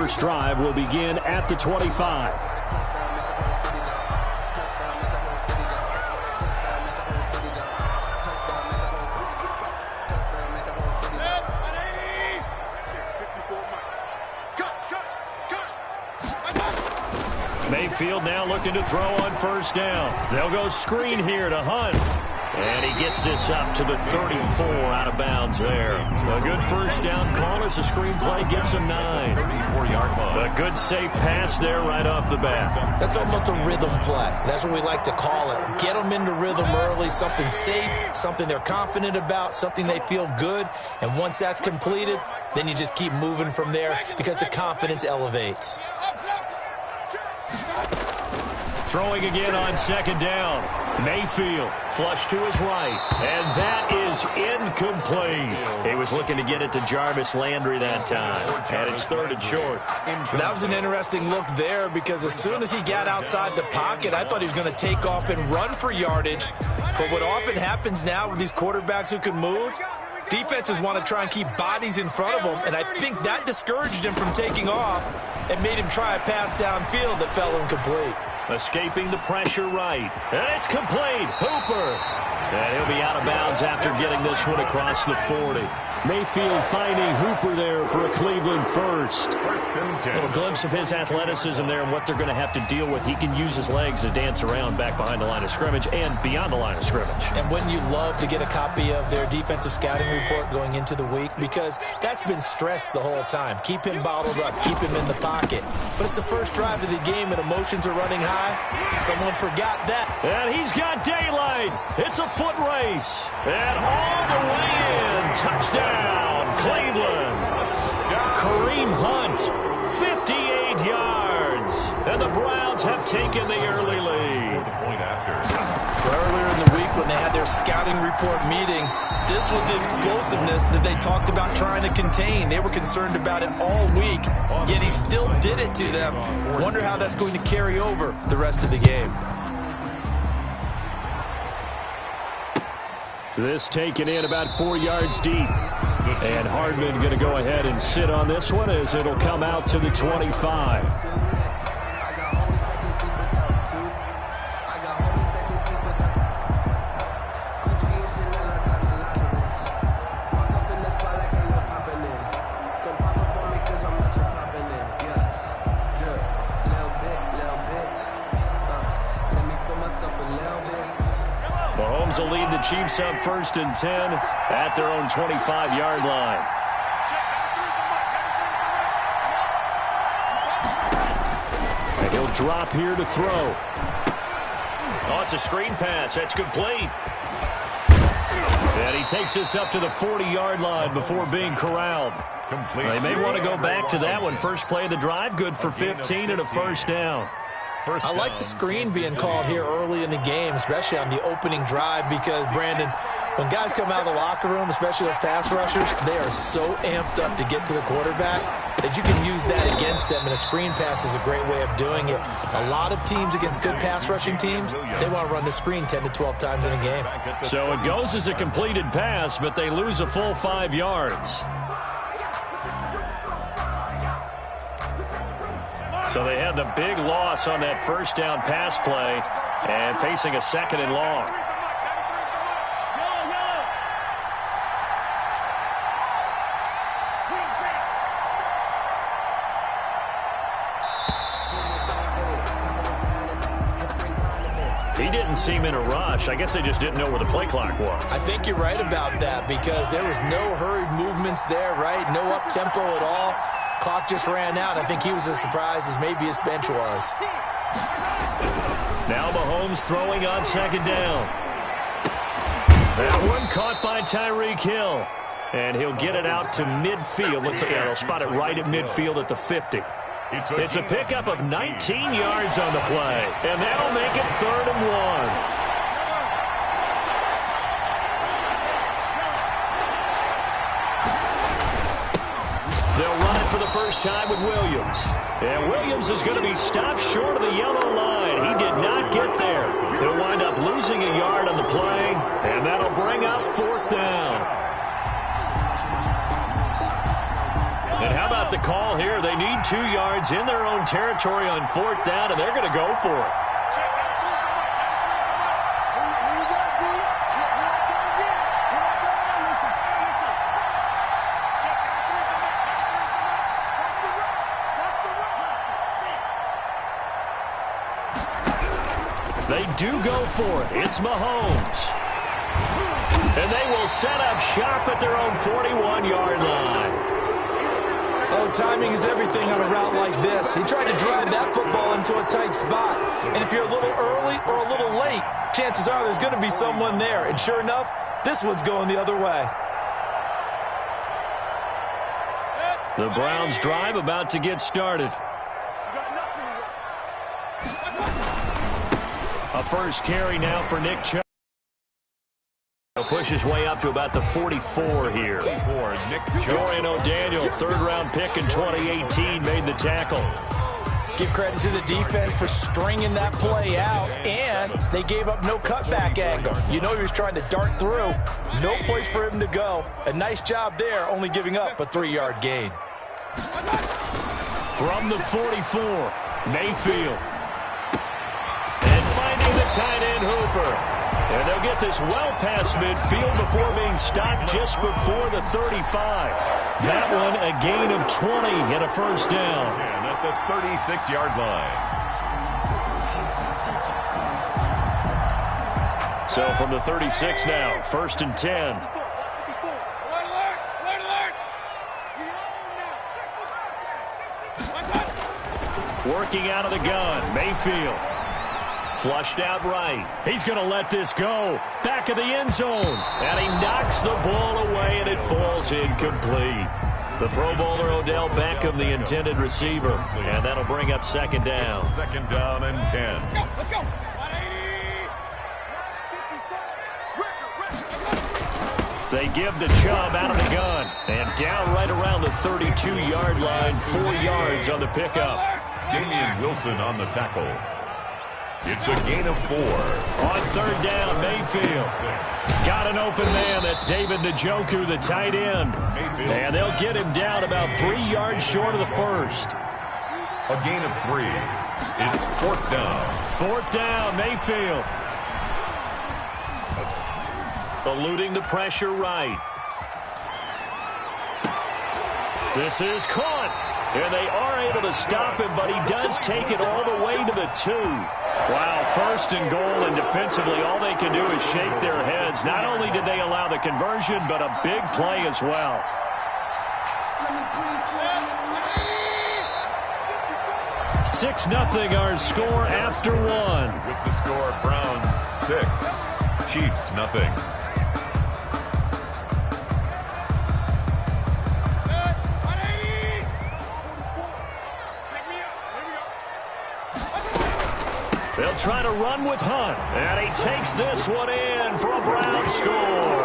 first drive will begin at the 25. Mayfield now looking to throw on first down. They'll go screen here to Hunt. And he gets this up to the 34 out of bounds there. A good first down call as the screenplay gets a 9. A good safe pass there right off the bat. That's almost a rhythm play. That's what we like to call it. Get them into rhythm early, something safe, something they're confident about, something they feel good. And once that's completed, then you just keep moving from there because the confidence elevates. Throwing again on second down. Mayfield flush to his right. And that is incomplete. He was looking to get it to Jarvis Landry that time. And it's third and short. That was an interesting look there because as soon as he got outside the pocket, I thought he was going to take off and run for yardage. But what often happens now with these quarterbacks who can move, defenses want to try and keep bodies in front of them. And I think that discouraged him from taking off and made him try a pass downfield that fell incomplete. Escaping the pressure right. And it's complete. Hooper. And he'll be out of bounds after getting this one across the 40. Mayfield finding Hooper there for a Cleveland first. A little glimpse of his athleticism there and what they're going to have to deal with. He can use his legs to dance around back behind the line of scrimmage and beyond the line of scrimmage. And wouldn't you love to get a copy of their defensive scouting report going into the week? Because that's been stressed the whole time. Keep him bottled up. Keep him in the pocket. But it's the first drive of the game and emotions are running high. Someone forgot that. And he's got daylight. It's a foot race. And all the way in. Touchdown. Cleveland. Kareem Hunt, 58 yards. And the Browns have taken the early lead. Earlier in the week when they had their scouting report meeting, this was the explosiveness that they talked about trying to contain. They were concerned about it all week, yet he still did it to them. Wonder how that's going to carry over the rest of the game. This taken in about 4 yards deep. And Hardman going to go ahead and sit on this one as it'll come out to the 25. Mahomes will lead the Chiefs up 1st and 10 at their own 25-yard line. And he'll drop here to throw. Oh, it's a screen pass. That's complete. And he takes this up to the 40-yard line before being corralled. They may want to go back to that one. First play of the drive, good for 15 and a first down. I like the screen being called here early in the game, especially on the opening drive, because, Brandon, when guys come out of the locker room, especially those pass rushers, they are so amped up to get to the quarterback that you can use that against them, and a screen pass is a great way of doing it. A lot of teams against good pass rushing teams, they want to run the screen 10 to 12 times in a game. So it goes as a completed pass, but they lose a full 5 yards. So they had the big loss on that first down pass play and facing a 2nd and long. He didn't seem in a rush. I guess they just didn't know where the play clock was. I think you're right about that because there was no hurried movements there, right? No up-tempo at all. Clock just ran out. I think he was as surprised as maybe his bench was. Now Mahomes throwing on 2nd down. That one caught by Tyreek Hill. And he'll get it out to midfield. Looks like they'll spot it right at midfield at the 50. It's a pickup of 19 yards on the play. And that'll make it 3rd and 1. They'll run it for the first time with Williams. And Williams is going to be stopped short of the yellow line. He did not get there. He'll wind up losing a yard on the play, and that'll bring up 4th down. And how about got the call here. They need 2 yards in their own territory on 4th down, and they're going to go for it. They do go for it. It's Mahomes. And they will set up shop at their own 41-yard line. Oh, timing is everything on a route like this. He tried to drive that football into a tight spot. And if you're a little early or a little late, chances are there's going to be someone there. And sure enough, this one's going the other way. The Browns drive about to get started. A first carry now for Nick Chubb. He'll push his way up to about the 44 here. Dorian O'Daniel, 3rd-round pick in 2018, made the tackle. Give credit to the defense for stringing that play out, and they gave up no cutback angle. You know he was trying to dart through. No place for him to go. A nice job there, only giving up a 3-yard gain. From the 44, Mayfield. And finding the tight end, Hooper. And they'll get this well past midfield before being stopped just before the 35. That one a gain of 20 and a first down. At the 36-yard line. So from the 36 now, 1st and 10. Working out of the gun, Mayfield. Flushed out right. He's going to let this go. Back of the end zone. And he knocks the ball away, and it falls incomplete. The Pro Bowler Odell Beckham, the intended receiver. And that'll bring up 2nd down. 2nd down and 10. Let's go. They give the Chubb out of the gun. And down right around the 32-yard line. 4 yards on the pickup. Damian Wilson on the tackle. It's a gain of 4. On 3rd down, Mayfield. Got an open man. That's David Njoku, the tight end. And they'll get him down about 3 yards short of the first. A gain of 3. It's 4th down. 4th down, Mayfield. Eluding the pressure right. This is caught. And they are able to stop him, but he does take it all the way to the 2. Wow, 1st and goal, and defensively all they can do is shake their heads. Not only did they allow the conversion, but a big play as well. Six 0 our score after 1. With the score, Browns 6, Chiefs 0. They'll try to run with Hunt, and he takes this one in for a Brown score.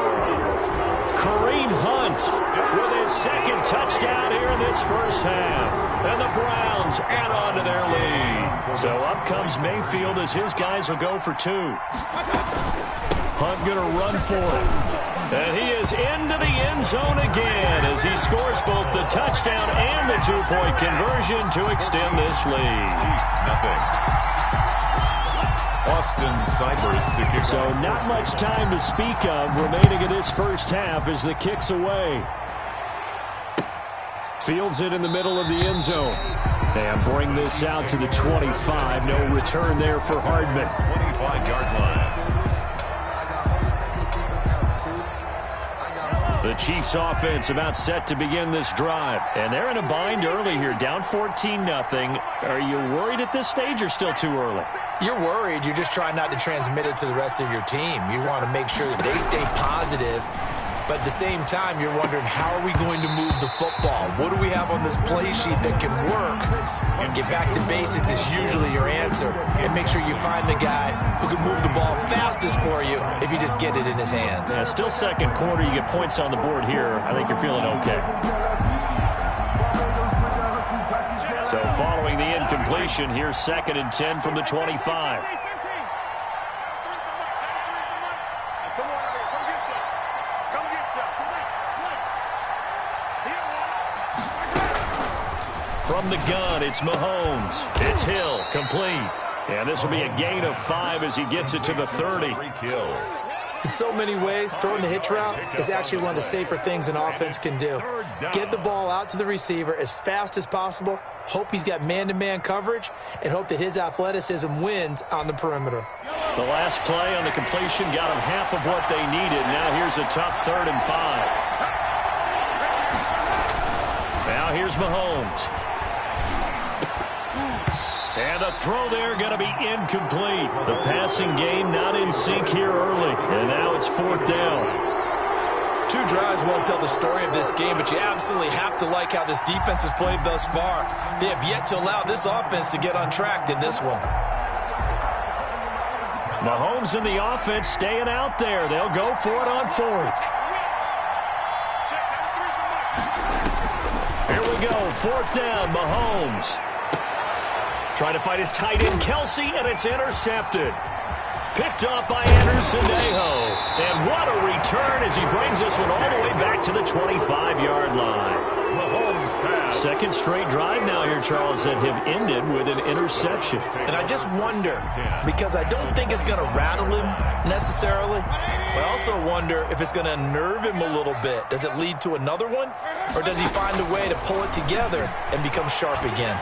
Kareem Hunt with his 2nd touchdown here in this first half. And the Browns add on to their lead. So up comes Mayfield as his guys will go for 2. Hunt going to run for it. And he is into the end zone again as he scores both the touchdown and the 2-point conversion to extend this lead. Chiefs 0. Austin Cybers to kick so off. not much time to speak of remaining in this first half as the kick's away. Fields it in the middle of the end zone. And bring this out to the 25. No return there for Hardman. 25-yard line. The Chiefs offense about set to begin this drive. And they're in a bind early here, down 14-0. Are you worried at this stage or still too early? You're worried. You're just trying not to transmit it to the rest of your team. You want to make sure that they stay positive. But at the same time, you're wondering, how are we going to move the football? What do we have on this play sheet that can work? Get back to basics is usually your answer. And make sure you find the guy who can move the ball fastest for you if you just get it in his hands. Yeah, still 2nd quarter. You get points on the board here. I think you're feeling okay. So following the incompletion, here's 2nd and 10 from the 25. From the gun, it's Mahomes. It's Hill, complete. And this will be a gain of 5 as he gets it to the 30. In so many ways, throwing the hitch route is actually one of the safer things an offense can do. Get the ball out to the receiver as fast as possible, hope he's got man-to-man coverage, and hope that his athleticism wins on the perimeter. The last play on the completion got him half of what they needed. Now here's a tough 3rd and 5. Now here's Mahomes. And the throw there going to be incomplete. The passing game not in sync here early. And now it's 4th down. 2 drives won't tell the story of this game, but you absolutely have to like how this defense has played thus far. They have yet to allow this offense to get untracked in this one. Mahomes and the offense staying out there. They'll go for it on 4th. Here we go. 4th down, Mahomes. Trying to fight his tight end, Kelsey, and it's intercepted. Picked up by Anderson-Aho. And what a return as he brings this one all the way back to the 25-yard line. Mahomes pass. Second straight drive now here, Charles, that have ended with an interception. And I just wonder, because I don't think it's going to rattle him necessarily, but I also wonder if it's going to unnerve him a little bit. Does it lead to another one, or does he find a way to pull it together and become sharp again?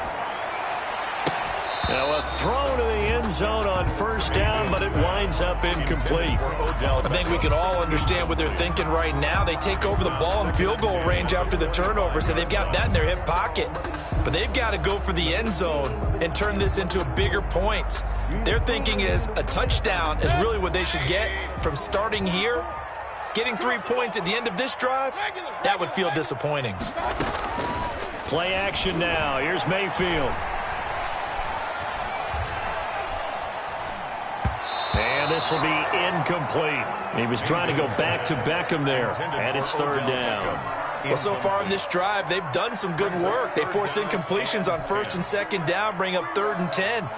Now a throw to the end zone on 1st down, but it winds up incomplete. I think we can all understand what they're thinking right now. They take over the ball in field goal range after the turnover, so they've got that in their hip pocket. But they've got to go for the end zone and turn this into a bigger point. Their thinking is a touchdown is really what they should get from starting here. Getting 3 points at the end of this drive, that would feel disappointing. Play action now. Here's Mayfield. And this will be incomplete. He was trying to go back to Beckham there, and it's 3rd down. Well, so far in this drive, they've done some good work. They force incompletions on 1st and 2nd down, bring up 3rd and 10.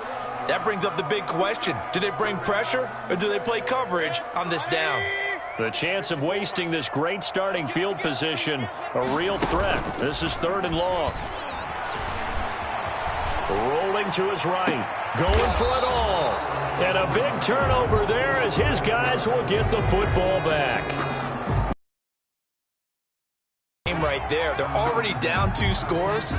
That brings up the big question. Do they bring pressure, or do they play coverage on this down? The chance of wasting this great starting field position, a real threat. This is 3rd and long. Rolling to his right, going for it all. And a big turnover there as his guys will get the football back. Right there. They're already down 2 scores.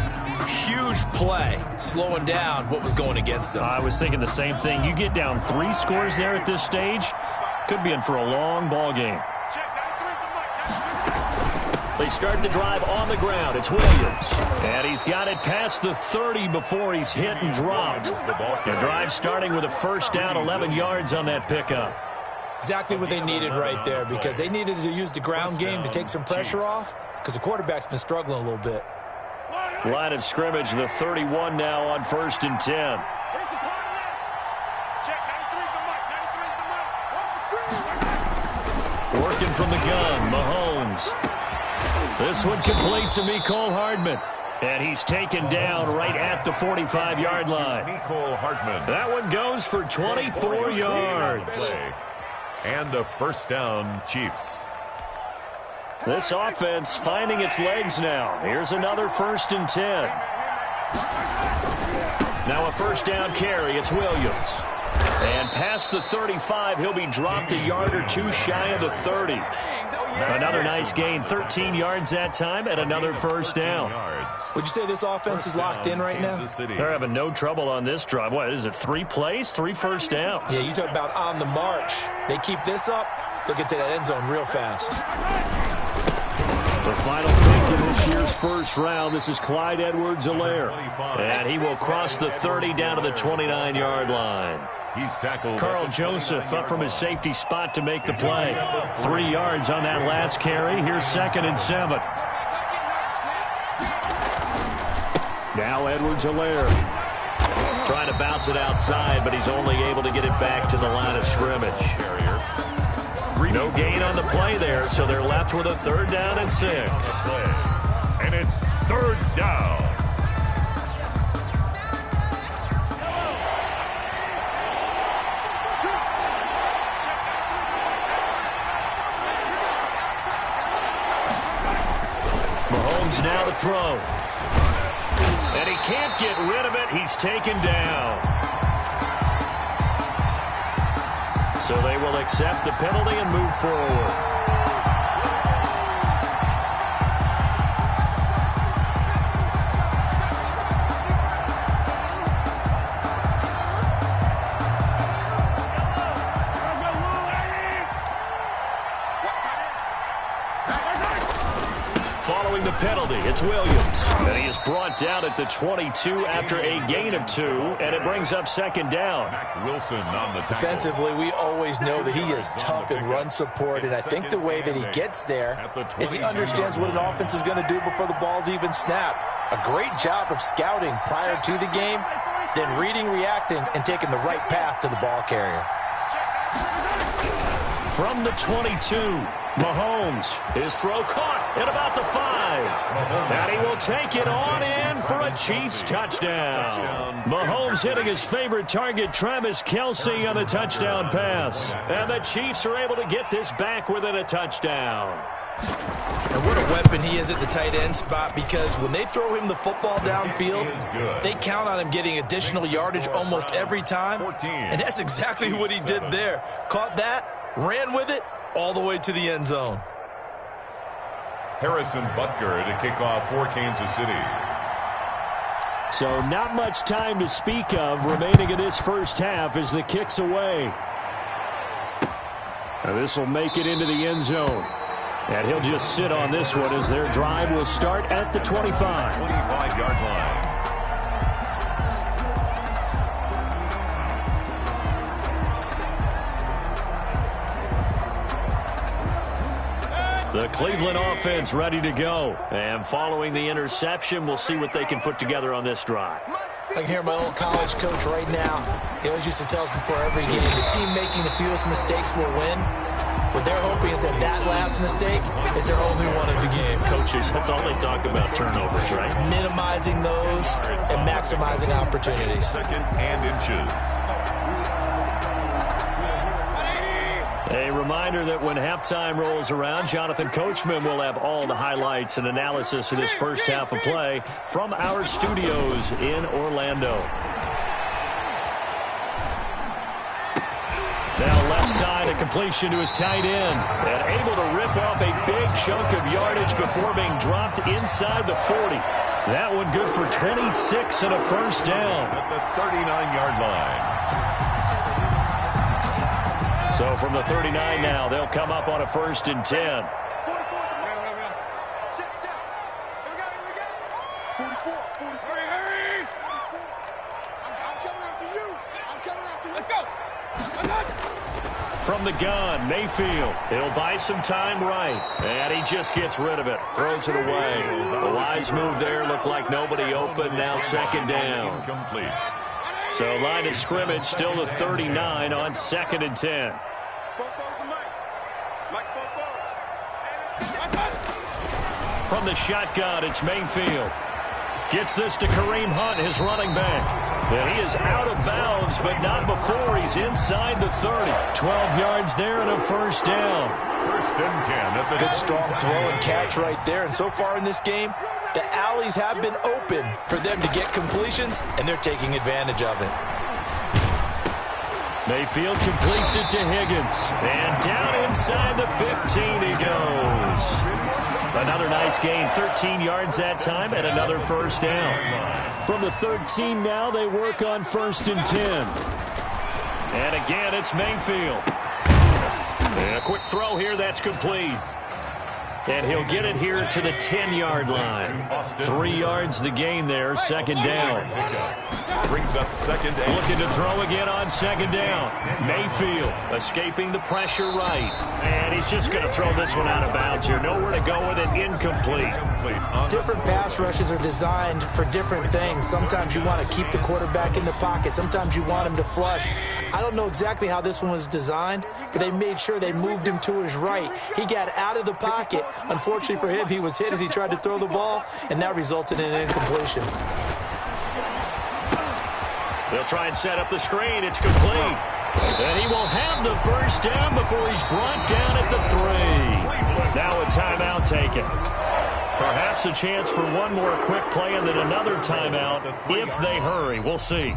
Huge play, slowing down what was going against them. I was thinking the same thing. You get down 3 scores there at this stage, could be in for a long ball game. They start the drive on the ground. It's Williams. And he's got it past the 30 before he's hit and dropped. The drive starting with a 1st down, 11 yards on that pickup. Exactly what they needed right there, because they needed to use the ground game to take some pressure off, because the quarterback's been struggling a little bit. Line of scrimmage, the 31 now on 1st and 10. Working from the gun, Mahomes. This one complete to Mecole Hardman. And he's taken down right at the 45-yard line. Mecole Hardman. That one goes for 24 yards. And a 1st down, Chiefs. This offense finding its legs now. Here's another 1st and 10. Now a 1st down carry. It's Williams. And past the 35, he'll be dropped a yard or 2 shy of the 30. Another nice gain, 13 yards that time, and another 1st down. Would you say this offense is locked in right now? They're having no trouble on this drive. What is it, 3 plays, 3 1st downs? Yeah, you talk about on the march. They keep this up, they'll get to that end zone real fast. The final pick in this year's 1st round, this is Clyde Edwards-Helaire. And he will cross the 30 down to the 29-yard line. He's tackled. Carl Joseph up from his safety spot to make the play. 3 yards on that last carry. Here's 2nd and 7. Now Edwards-Helaire trying to bounce it outside, but he's only able to get it back to the line of scrimmage. No gain on the play there, so they're left with a 3rd down and 6. And it's 3rd down. Mahomes now to throw. And he can't get rid of it. He's taken down. So they will accept the penalty and move forward. Following the penalty, it's Williams. And he is brought down at the 22 after a gain of 2, and it brings up second down. Wilson on the tackle. Defensively, we always know that he is tough in run support, and I think the way that he gets there is he understands what an offense is going to do before the ball's even snapped. A great job of scouting prior to the game, then reading, reacting, and taking the right path to the ball carrier. From the 22, Mahomes, his throw caught at about the 5. And he will take it on in for a Chiefs touchdown. Mahomes hitting his favorite target, Travis Kelce, on a touchdown pass. And the Chiefs are able to get this back within a touchdown. And what a weapon he is at the tight end spot, because when they throw him the football downfield, they count on him getting additional yardage almost every time. And that's exactly what he did there. Caught that, ran with it, all the way to the end zone. Harrison Butker to kick off for Kansas City. So not much time to speak of remaining in this first half as the kick's away. This will make it into the end zone. And he'll just sit on this one as their drive will start at the 25. 25-yard line. The Cleveland offense ready to go. And following the interception, we'll see what they can put together on this drive. I can hear my old college coach right now. He always used to tell us before every game, the team making the fewest mistakes will win. What they're hoping is that that last mistake is their only one of the game. Coaches, that's all they talk about, turnovers, right? Minimizing those and maximizing opportunities. Second and inches. A reminder that when halftime rolls around, Jonathan Coachman will have all the highlights and analysis of this first half of play from our studios in Orlando. Now left side, a completion to his tight end. And able to rip off a big chunk of yardage before being dropped inside the 40. That one good for 26 and a first down. At the 39-yard line. So from the 39 now, they'll come up on a 1st and 10. From the gun, Mayfield. He'll buy some time right. And he just gets rid of it. Throws it away. A wise move there. Looked like nobody open. Now second down. Incomplete. So line of scrimmage still the 39 on 2nd and 10. From the shotgun, it's Mayfield. Gets this to Kareem Hunt, his running back. And he is out of bounds, but not before he's inside the 30. 12 yards there and a first down. 1st and 10. Good strong throw and catch right there. And so far in this game, the alleys have been open for them to get completions, and they're taking advantage of it. Mayfield completes it to Higgins. And down inside the 15 he goes. Another nice gain, 13 yards that time, and another first down. From the 13 now, they work on 1st and 10. And again, it's Mayfield. And a quick throw here, that's complete. And he'll get it here to the 10-yard line. 3 yards the gain there, second down. Brings up 2nd and Looking to throw again on 2nd down. Mayfield escaping the pressure right. And he's just going to throw this one out of bounds here. Nowhere to go with it, incomplete. Different pass rushes are designed for different things. Sometimes you want to keep the quarterback in the pocket. Sometimes you want him to flush. I don't know exactly how this one was designed, but they made sure they moved him to his right. He got out of the pocket. Unfortunately for him, he was hit as he tried to throw the ball, and that resulted in an incompletion. They'll try and set up the screen. It's complete. And he will have the first down before he's brought down at the 3. Now a timeout taken. Perhaps a chance for one more quick play and then another timeout if they hurry. We'll see.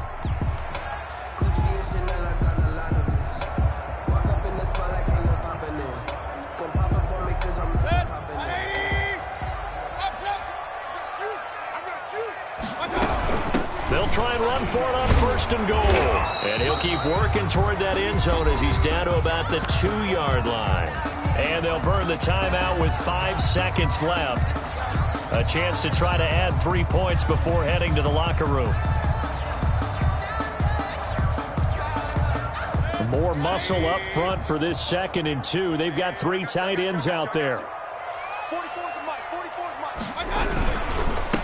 They'll try and run for it on 1st and goal. And he'll keep working toward that end zone as he's down to about the 2-yard line. And they'll burn the timeout with 5 seconds left. A chance to try to add 3 points before heading to the locker room. More muscle up front for this 2nd and 2. They've got 3 tight ends out there.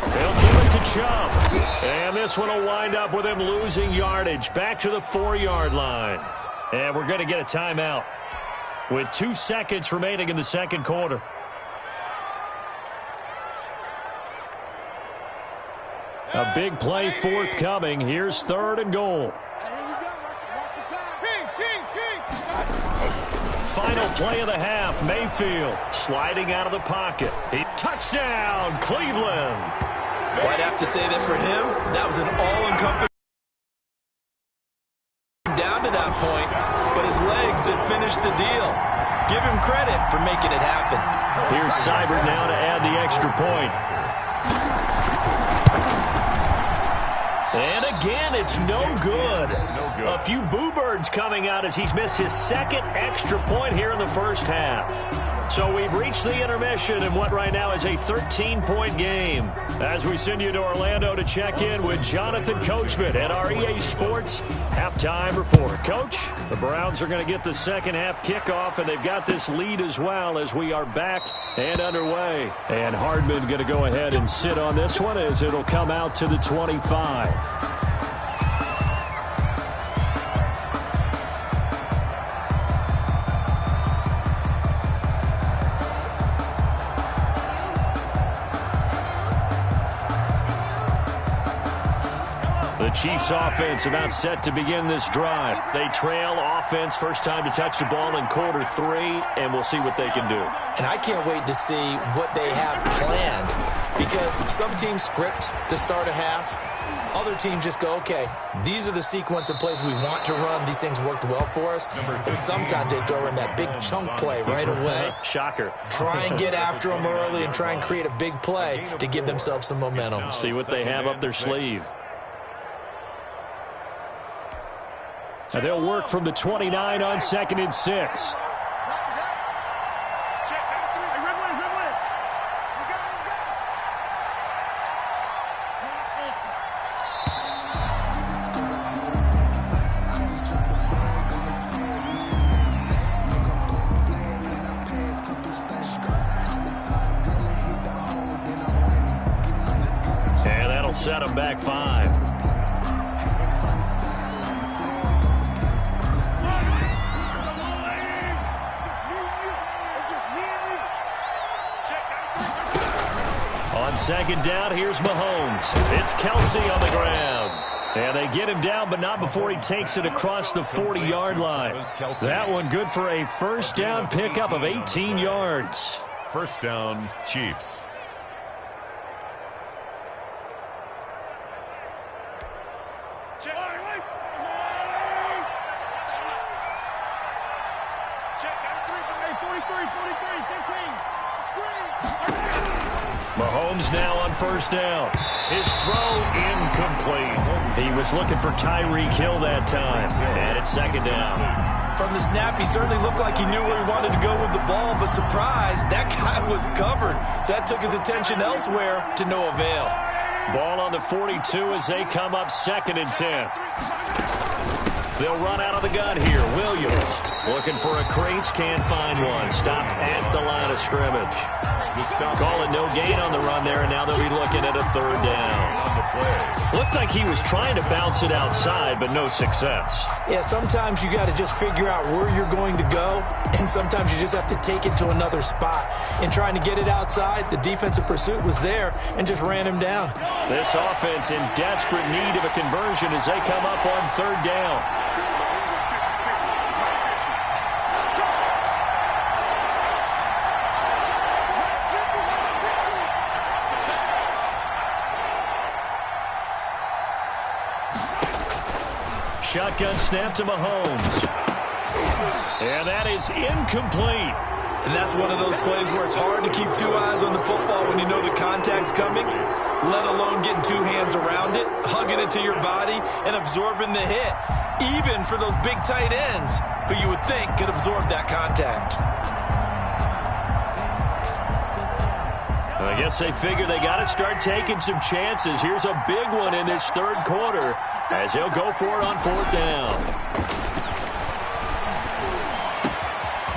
They'll give it to Chubb. And this one will wind up with him losing yardage. Back to the 4-yard line. And we're going to get a timeout with 2 seconds remaining in the 2nd quarter. A big play forthcoming. Here's 3rd and goal. Final play of the half. Mayfield sliding out of the pocket. Touchdown, Cleveland. Well, I'd have to say that for him, that was an all-encompassing down to that point, but his legs that finished the deal. Give him credit for making it happen. Here's Seibert now to add the extra point. And again, it's no good. A few boo birds coming out as he's missed his 2nd extra point here in the 1st half. So we've reached the intermission in what right now is a 13-point game. As we send you to Orlando to check in with Jonathan Coachman at our EA Sports Halftime Report. Coach, the Browns are going to get the 2nd half kickoff, and they've got this lead as well as we are back and underway. And Hardman going to go ahead and sit on this one as it'll come out to the 25. The Chiefs offense about set to begin this drive. They trail offense, first time to touch the ball in quarter 3, and we'll see what they can do. And I can't wait to see what they have planned, because some teams script to start a half. Other teams just go, okay, these are the sequence of plays we want to run. These things worked well for us. And sometimes they throw in that big chunk play right away. Shocker. Try and get after them early and try and create a big play to give themselves some momentum. See what they have up their sleeve. And they'll work from the 29 on 2nd and 6. And that'll set them back 5. On 2nd down, here's Mahomes. It's Kelsey on the ground. And they get him down, but not before he takes it across the 40-yard line. That one good for a 1st down pickup of 18 yards. 1st down, Chiefs. Mahomes now on 1st down. His throw incomplete. He was looking for Tyreek Hill that time. And it's 2nd down. From the snap, he certainly looked like he knew where he wanted to go with the ball, but surprise, that guy was covered. So that took his attention elsewhere to no avail. Ball on the 42 as they come up 2nd and 10. They'll run out of the gun here. Williams looking for a crease, can't find one. Stopped at the line of scrimmage. Call it no gain on the run there, and now they'll be looking at a 3rd down. Looked like he was trying to bounce it outside, but no success. Yeah, sometimes you got to just figure out where you're going to go, and sometimes you just have to take it to another spot. In trying to get it outside, the defensive pursuit was there and just ran him down. This offense in desperate need of a conversion as they come up on 3rd down. shotgun snap to Mahomes. And that is incomplete. And that's one of those plays where it's hard to keep two eyes on the football when you know the contact's coming, let alone getting two hands around it, hugging it to your body, and absorbing the hit, even for those big tight ends who you would think could absorb that contact. I guess they figure they got to start taking some chances. Here's a big one in this third quarter as he'll go for it on fourth down.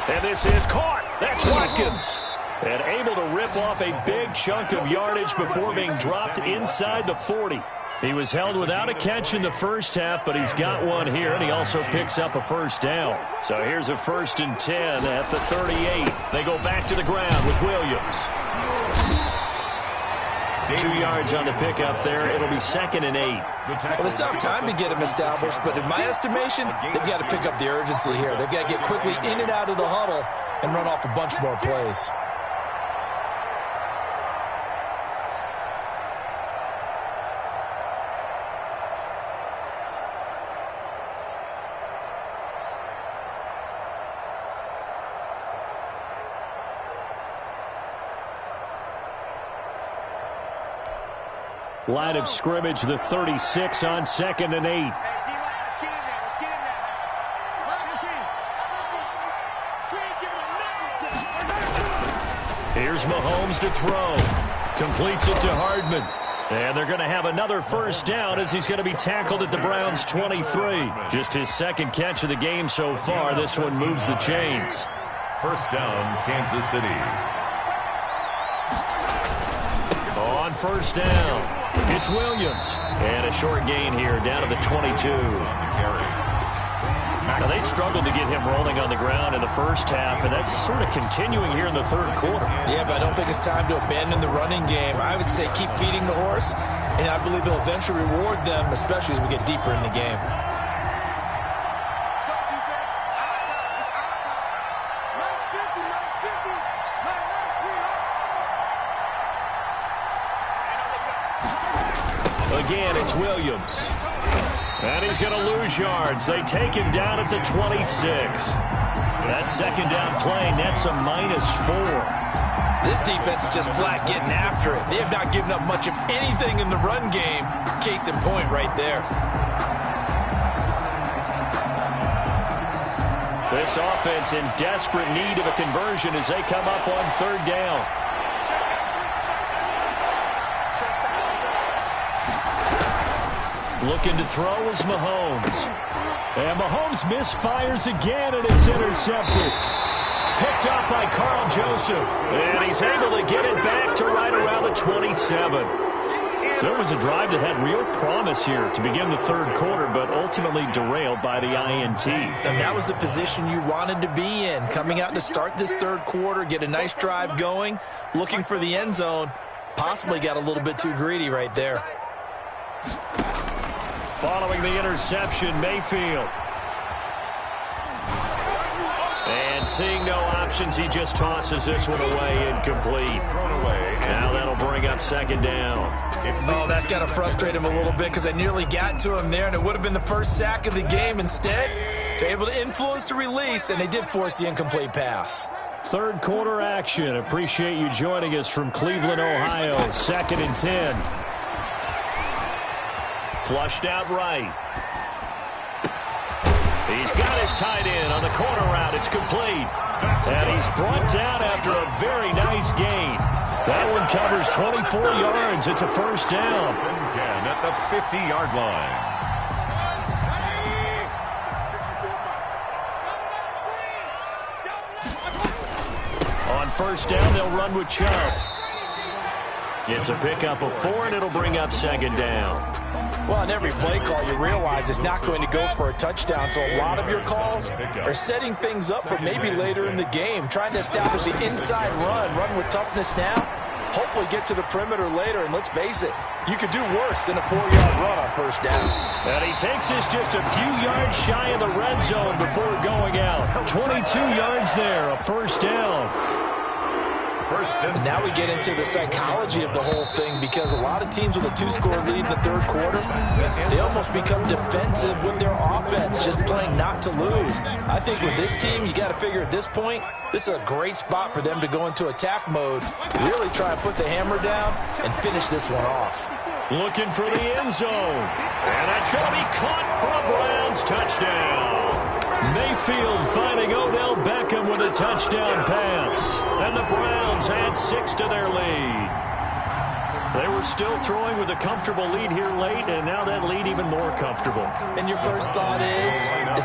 And this is caught. That's Watkins. And able to rip off a big chunk of yardage before being dropped inside the 40. He was held without a catch in the first half, but he's got one here, and he also picks up a first down. So here's a 1st and 10 at the 38. They go back to the ground with Williams. 2 yards on the pickup there. It'll be 2nd and 8. Well, they still have time to get him established, but in my estimation, they've got to pick up the urgency here. They've got to get quickly in and out of the huddle and run off a bunch more plays. Line of scrimmage, the 36 on 2nd and 8. Here's Mahomes to throw. Completes it to Hardman. And they're going to have another first down as he's going to be tackled at the Browns' 23. Just his 2nd catch of the game so far. This one moves the chains. First down, Kansas City. On first down, it's Williams. And a short gain here down to the 22. Now, they struggled to get him rolling on the ground in the first half, and that's sort of continuing here in the third quarter. Yeah, but I don't think it's time to abandon the running game. I would say keep feeding the horse, and I believe he'll eventually reward them, especially as we get deeper in the game. Again, it's Williams. And he's going to lose yards. They take him down at the 26. That 2nd down play nets a -4. This defense is just flat getting after it. They have not given up much of anything in the run game. Case in point right there. This offense in desperate need of a conversion as they come up on 3rd down. Looking to throw is Mahomes. And Mahomes misfires again, and it's intercepted. Picked up by Carl Joseph. And he's able to get it back to right around the 27. So it was a drive that had real promise here to begin the third quarter, but ultimately derailed by the INT. And that was the position you wanted to be in. Coming out to start this third quarter, get a nice drive going, looking for the end zone. Possibly got a little bit too greedy right there. Following the interception, Mayfield. And seeing no options, he just tosses this one away, incomplete. Now that'll bring up 2nd down. Oh, that's got to frustrate him a little bit because I nearly got to him there, and it would have been the first sack of the game. Instead, they're able to influence the release, and they did force the incomplete pass. Third quarter action. Appreciate you joining us from Cleveland, Ohio. 2nd and 10. Flushed out right. He's got his tight end on the corner route. It's complete. And he's brought down after a very nice gain. That one covers 24 yards. It's a first down. 10 at the 50-yard line. On first down, they'll run with Chubb. It's a pickup of 4, and it'll bring up 2nd down. Well, on every play call, you realize it's not going to go for a touchdown, so a lot of your calls are setting things up for maybe later in the game, trying to establish the inside run with toughness now, hopefully get to the perimeter later, and let's face it, you could do worse than a 4-yard run on first down. And he takes this just a few yards shy of the red zone before going out. 22 yards there, a first down. And now we get into the psychology of the whole thing, because a lot of teams with a 2-score lead in the third quarter, they almost become defensive with their offense, just playing not to lose. I think with this team, you got to figure at this point, this is a great spot for them to go into attack mode, really try and put the hammer down and finish this one off. Looking for the end zone. And that's going to be caught for a Browns touchdown. Mayfield finding Odell Beckham with a touchdown pass. And the Browns add 6 to their lead. They were still throwing with a comfortable lead here late, and now that lead even more comfortable. And your first thought is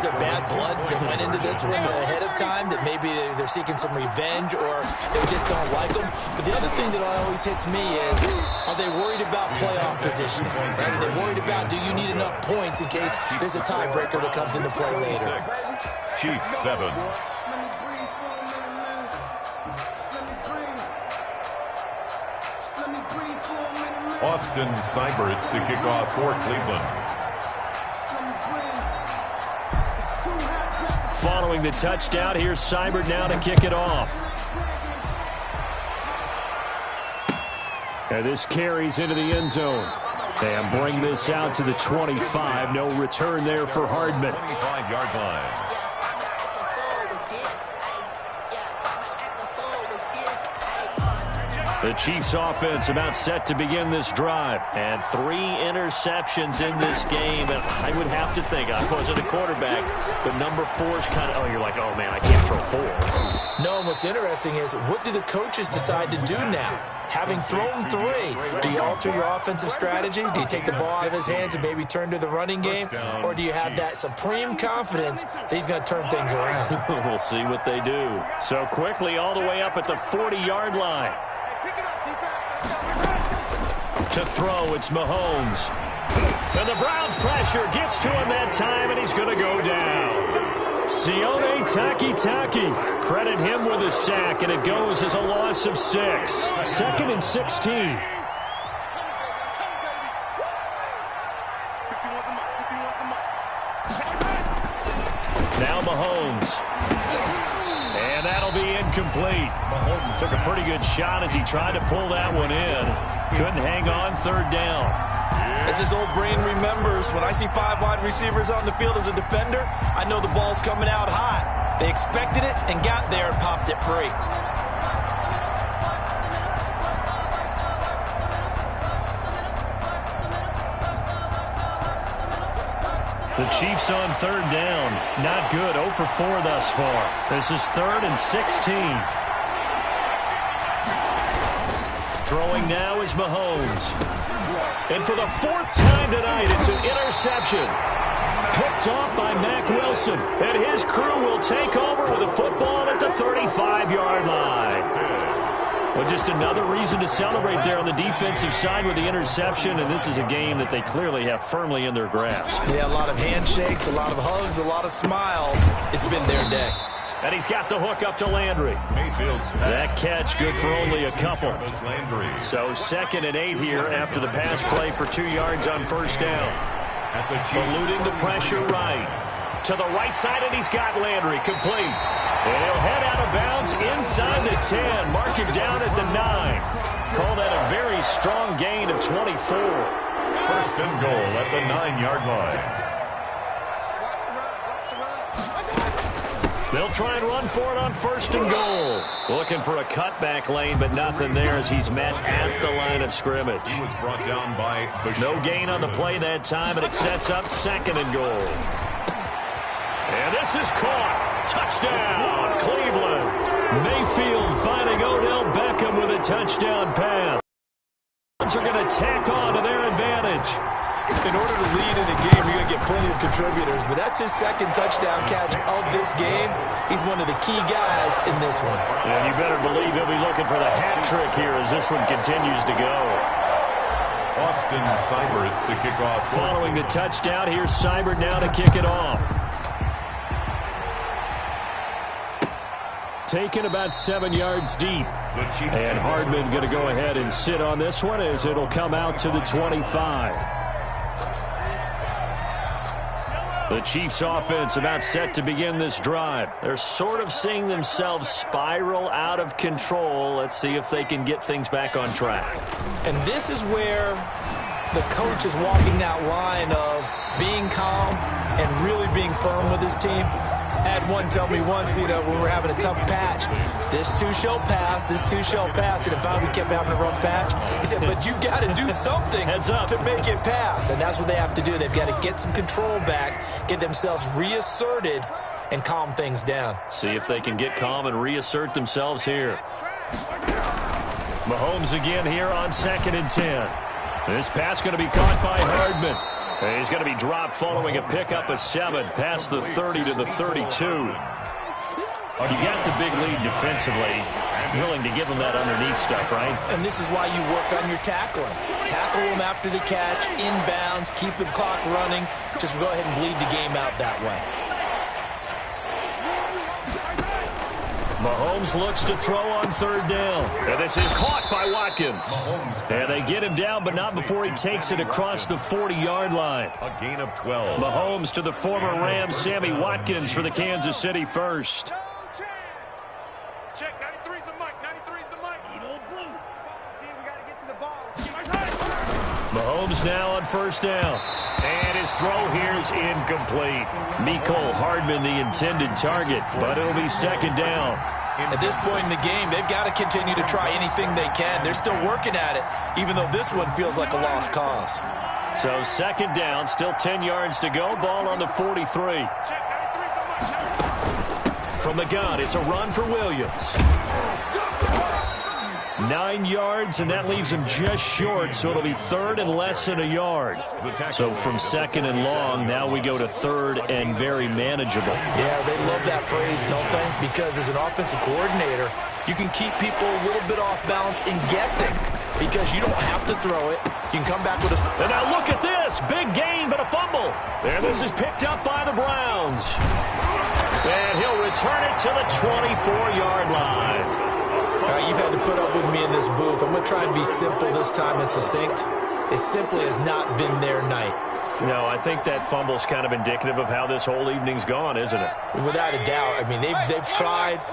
there bad blood that went into this one ahead of time, that maybe they're seeking some revenge or they just don't like them? But the other thing that always hits me is, are they worried about playoff positioning? Right? Are they worried about, do you need enough points in case there's a tiebreaker that comes into play later? Chiefs 7. Austin Seibert to kick off for Cleveland. Following the touchdown, here's Seibert now to kick it off. And this carries into the end zone. And bring this out to the 25. No return there for Hardman. 25-yard line. The Chiefs offense about set to begin this drive. And 3 interceptions in this game. And I would have to think, I wasn't a quarterback, but number 4 is kind of, you're like, oh, man, I can't throw 4. No, and what's interesting is, what do the coaches decide to do now? Having thrown 3, do you alter your offensive strategy? Do you take the ball out of his hands and maybe turn to the running game? Or do you have that supreme confidence that he's going to turn things around? We'll see what they do. So quickly all the way up at the 40-yard line. To throw, it's Mahomes. And the Browns pressure gets to him that time, and he's going to go down. Sione Takitaki. Credit him with a sack, and it goes as a loss of 6. 2nd and 16. Now Mahomes. And that'll be incomplete. Mahomes took a pretty good shot as he tried to pull that one in. Couldn't hang on, 3rd down. As his old brain remembers, when I see 5 wide receivers on the field as a defender, I know the ball's coming out hot. They expected it and got there and popped it free. The Chiefs on 3rd down. Not good. 0 for 4 thus far. This is 3rd and 16. Throwing now is Mahomes. And for the 4th time tonight, it's an interception. Picked off by Mack Wilson. And his crew will take over with a football at the 35-yard line. Well, just another reason to celebrate there on the defensive side with the interception, and this is a game that they clearly have firmly in their grasp. Yeah, a lot of handshakes, a lot of hugs, a lot of smiles. It's been their day. And he's got the hook up to Landry. That catch good for only a couple. So 2nd and 8 here after the pass play for 2 yards on 1st down. Eluding the pressure right. To the right side, and he's got Landry complete. And he'll head out of bounds inside the 10. Mark him down at the 9. Call that a very strong gain of 24. 1st and goal at the 9-yard line. They'll try and run for it on 1st and goal. Looking for a cutback lane, but nothing there as he's met at the line of scrimmage. He was brought down by no gain on the play that time, and it sets up 2nd and goal. And this is caught. Touchdown, Cleveland. Mayfield finding Odell Beckham with a touchdown pass. Are going to tack on to their advantage. In order to lead in a game, you're going to get plenty of contributors, but that's his 2nd touchdown catch of this game. He's one of the key guys in this one. And you better believe he'll be looking for the hat trick here as this one continues to go. Austin Seibert to kick off. Following the touchdown, here's Seibert now to kick it off. Taken about 7 yards deep. And Hardman going to go ahead and sit on this one as it'll come out to the 25. The Chiefs offense about set to begin this drive. They're sort of seeing themselves spiral out of control. Let's see if they can get things back on track. And this is where the coach is walking that line of being calm and really being firm with his team. I had one tell me once, when we were having a tough patch, this too shall pass, this too shall pass. And if we kept having a rough patch, he said, but you got to do something to make it pass. And that's what they have to do. They've got to get some control back, get themselves reasserted, and calm things down. See if they can get calm and reassert themselves here. Mahomes again here on 2nd and 10. This pass going to be caught by Hardman. He's going to be dropped following a pickup of 7 past the 30 to the 32. You got the big lead defensively. Willing to give them that underneath stuff, right? And this is why you work on your tackling. Tackle them after the catch, inbounds, keep the clock running. Just go ahead and bleed the game out that way. Mahomes looks to throw on 3rd down. And this is caught by Watkins. And they get him down, but not before he takes it across the 40-yard line. A gain of 12. Mahomes to the former Rams, Sammy Watkins for the Kansas City first. Check, 93's the mic, 93's the mic. Blue. Team, we got to get to the ball. Mahomes now on 1st down. And his throw here is incomplete. Mecole Hardman the intended target, but it'll be 2nd down. At this point in the game, they've got to continue to try anything they can. They're still working at it, even though this one feels like a lost cause. So 2nd down, still 10 yards to go. Ball on the 43. From the gun, it's a run for Williams. 9 yards, and that leaves him just short, so it'll be 3rd and less than a yard. So from 2nd and long, now we go to 3rd and very manageable. Yeah, they love that phrase, don't they? Because as an offensive coordinator, you can keep people a little bit off balance in guessing because you don't have to throw it. You can come back with a... And now look at this. Big gain, but a fumble. And this is picked up by the Browns. And he'll return it to the 24-yard line. All right, you've had to put up with me in this booth. I'm going to try and be simple this time and succinct. It simply has not been their night. No, I think that fumble's kind of indicative of how this whole evening's gone, isn't it? Without a doubt. I mean, they've tried,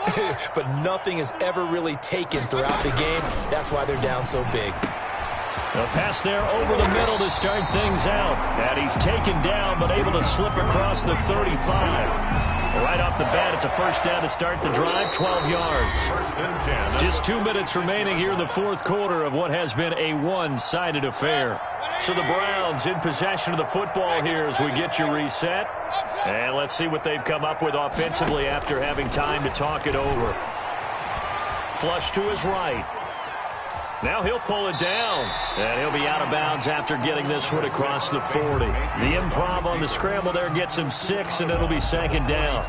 but nothing has ever really taken throughout the game. That's why they're down so big. A pass there over the middle to start things out. And he's taken down, but able to slip across the 35. Right off the bat, it's a 1st down to start the drive, 12 yards. 1st and 10. Just 2 minutes remaining here in the 4th quarter of what has been a one-sided affair. So the Browns in possession of the football here as we get you reset. And let's see what they've come up with offensively after having time to talk it over. Flush to his right. Now he'll pull it down, and he'll be out of bounds after getting this one across the 40. The improv on the scramble there gets him 6, and it'll be 2nd down.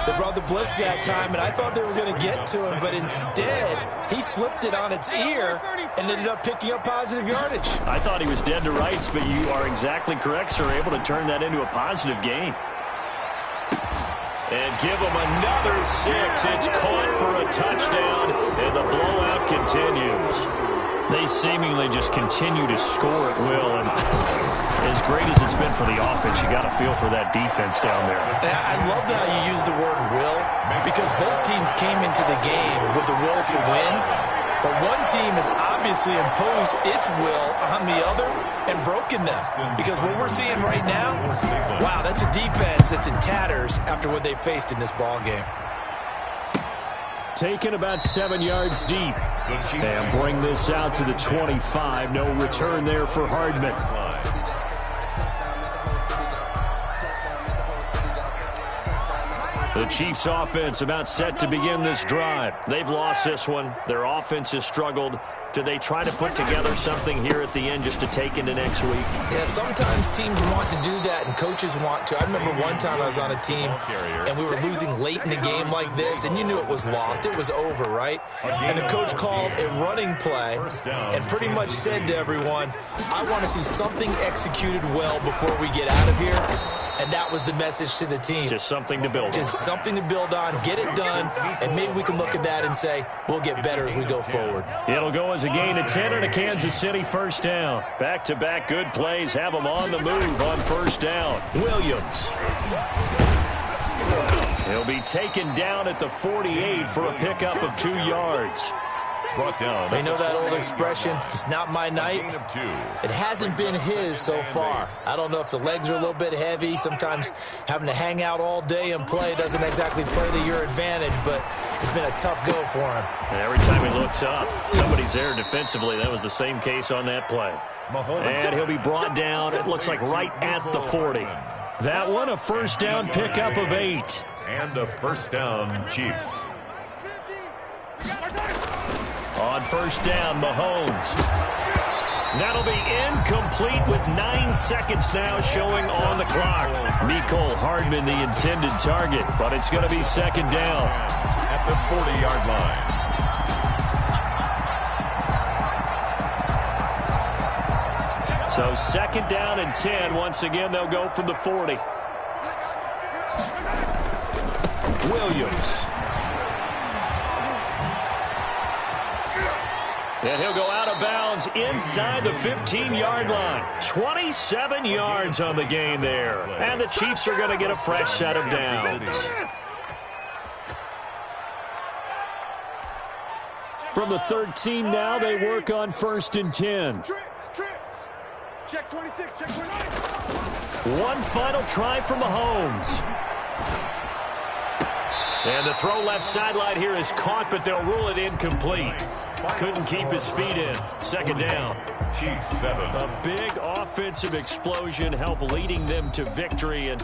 They brought the blitz that time, and I thought they were going to get to him, but instead he flipped it on its ear and ended up picking up positive yardage. I thought he was dead to rights, but you are exactly correct, sir, able to turn that into a positive gain. And give him another 6. It's caught for a touchdown, and the blowout continues. They seemingly just continue to score at will, and as great as it's been for the offense, you got to feel for that defense down there. I love how you use the word will, because both teams came into the game with the will to win, but one team has obviously imposed its will on the other and broken them. Because what we're seeing right now, wow, that's a defense that's in tatters after what they faced in this ball game. Taken about 7 yards deep. And bring this out to the 25. No return there for Hardman. The Chiefs offense about set to begin this drive. They've lost this one. Their offense has struggled. Do they try to put together something here at the end just to take into next week? Yeah, sometimes teams want to do that and coaches want to. I remember one time I was on a team and we were losing late in the game like this, and you knew it was lost. It was over, right? And the coach called a running play and pretty much said to everyone, I want to see something executed well before we get out of here. And that was the message to the team. Just something to build on. Just something to build on, get it done, and maybe we can look at that and say, we'll get better as we go forward. It'll go as a gain of 10 and a Kansas City first down. Back-to-back good plays have them on the move on first down. Williams. He'll be taken down at the 48 for a pickup of 2 yards. Brought down. They know that old expression, it's not my night. It hasn't been his so far. I don't know if the legs are a little bit heavy. Sometimes having to hang out all day and play doesn't exactly play to your advantage, but it's been a tough go for him. And every time he looks up, somebody's there defensively. That was the same case on that play. And he'll be brought down, it looks like right at the 40. That one, a first down pickup of 8. And a first down, Chiefs. On first down, Mahomes. That'll be incomplete with 9 seconds now showing on the clock. Mecole Hardman the intended target, but it's going to be second down. At the 40-yard line. So second down and 10. Once again, they'll go from the 40. Williams. And he'll go out of bounds inside the 15-yard line. 27 yards on the gain there. And the Chiefs are going to get a fresh set of downs. From the 13 now, they work on first and 10. Check 26, check 26. One final try from Mahomes. And the throw left sideline here is caught, but they'll rule it incomplete. Couldn't keep his feet in. Second down. Chiefs 7. A big offensive explosion helped leading them to victory. And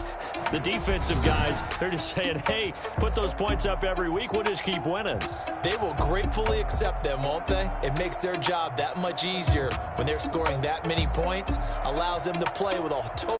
the defensive guys, they're just saying, hey, put those points up every week. We'll just keep winning. They will gratefully accept them, won't they? It makes their job that much easier when they're scoring that many points. Allows them to play with a total